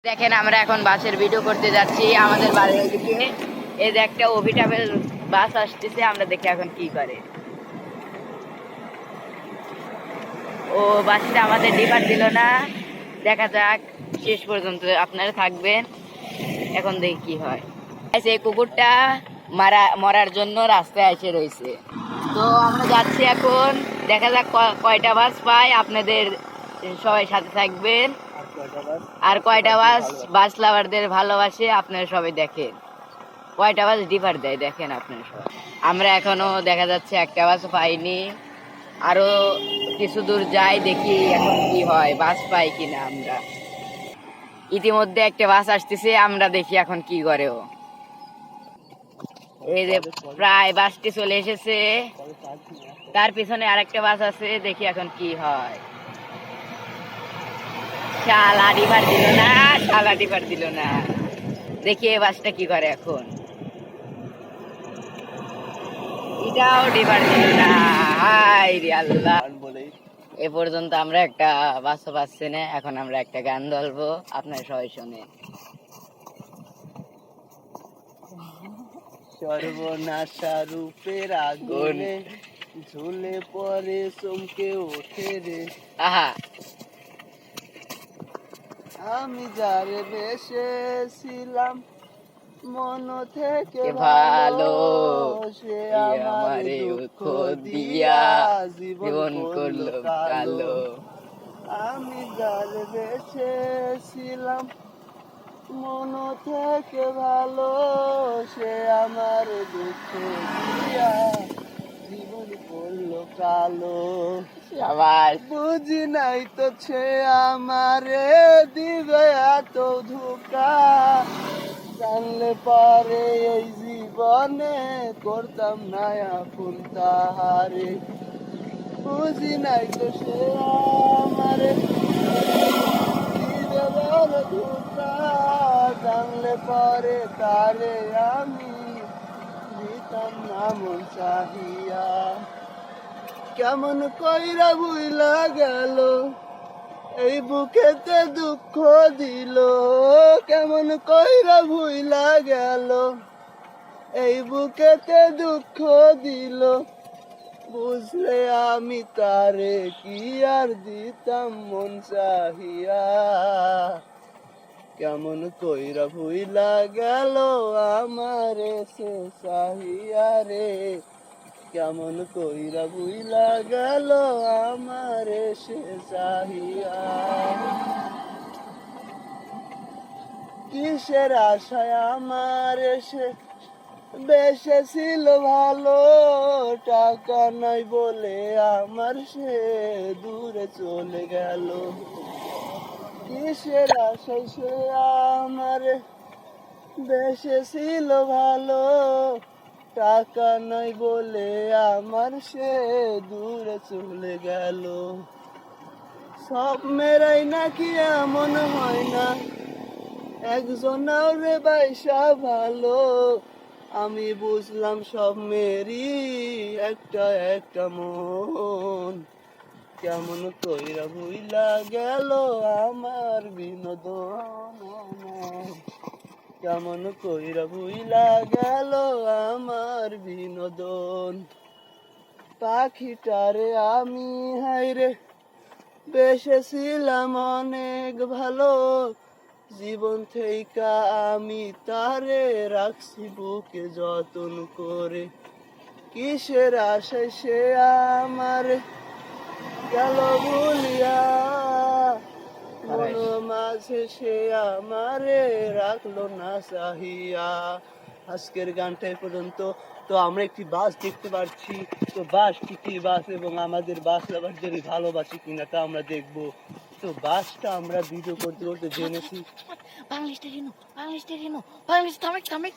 দেখেন আমরা এখন বাসের ভিডিও করতে যাচ্ছি আমাদের বাড়ির দিকে। এই যে একটা অভিটাবেল বাস আসতেছে, আমরা দেখি এখন কি করে। ও বাসটা আমাদের ডিপার দিল না, দেখা যাক শেষ পর্যন্ত আপনারা থাকবেন। এখন দেখি কি হয়। এই কুকুরটা মরার জন্য রাস্তায় এসে রয়েছে, তো আমরা যাচ্ছি এখন। দেখা যাক কয়টা বাস পাই। আপনাদের সবাই সাথে থাকবেন। আর কয়টা বাস লাভারদের ভালোবাসে আপনারা সবাই দেখেন। কয়টা বাস ডিপার দেয় দেখেন আপনারা সবাই। আমরা এখনো দেখা যাচ্ছে একটা বাস পাইনি, আরো কিছু দূর যাই, দেখি এখন কি হয়, বাস পাই কিনা আমরা। ইতিমধ্যে একটা বাস আসতেছে, আমরা দেখি এখন কি করে ও। এই যে প্রায় বাসটি চলে এসেছে, তার পিছনে আরেকটা বাস আছে, দেখি এখন কি হয়। শালা ডিপার দিল না, শালা ডিপার দিল না। দেখি এই বাসটা কি করে এখন। এটাও ডিপার দিল না, হায় রে আল্লাহ। এ পর্যন্ত আমরা একটা বাসও পাচ্ছি না। এখন আমরা একটা গান বলবো, আপনার সবাই শোনেন। সর্বনাশা রূপের আগুনে ঝুলে পরে চমকে ওঠে রে। আহা, আমি যারে বেসেছিলাম মন থেকে ভালো, সে আমারে দুঃখ দিয়া জীবন করলো কালো। আমি যারে বেসেছিলাম মন থেকে ভালো, সে আমার দুঃখ দিয়া জীবন করলো কালো। আবার বুঝি নাই তো সে আমারে দিবে এত ধোঁকা, জানলে পারে এই জীবনে করতাম না আপন তাহারে। বুঝি নাই তো সে আমারে দিবে বড় ধোঁকা, জানলে পারে তারে আমি দিতাম না মন চাহিয়া। কেমন কইরা ভুইলা গেল এই বুকেতে দুঃখ দিল, কেমন কইরা ভুইলা গেল এই বুকেতে দুঃখ দিল। বুঝলে আমি তারে কি আর দিতাম মন চাহিয়া। কেমন কইরা ভুইলা গেল আমারে সে চাহিয়া রে, কেমন কইরা ভুইলা গেল আমারে সে চাহিয়া। কিসের আশায় আমারে সে বেসেছিল ভালো, টাকা নাই বলে আমার সে দূরে চলে গেল। কিসের আশায় সে আমারে বেসেছিল ভালো, টাকা নাই বলে আমার সে দূরে চলে গেল। সব মেয়েরাই নাকি এমন হয় না, একজন রে বাইসা ভালো। আমি বুঝলাম সব মেয়েরই একটা একটা মন। কেমন কইরা ভুইলা গেল আমার বিনোদন, কেমন কইরা ভুইলা গেল আমার বিনোদন। পাখিটারে আমি হাইরে বেসেছিলাম অনেক ভালো, জীবন থেকে আমি তারে রাখছি বুকে যতন করে। কিসের আশায় সে আমার গেল ভুলিয়া, মন মাঝে সে আমারে রাখলো না চাহিয়া। আজকের গানটা এ পর্যন্ত। তো আমরা একটি বাস দেখতে পাচ্ছি, তো বাসটি কি বাস এবং আমাদের বাস লাভারদের ভালোবাসি কিনা তা আমরা দেখবো। তো বাসটা আমরা ভিডিও করতে করতে জেনেছি। বাংলাদেশ থামে থামে।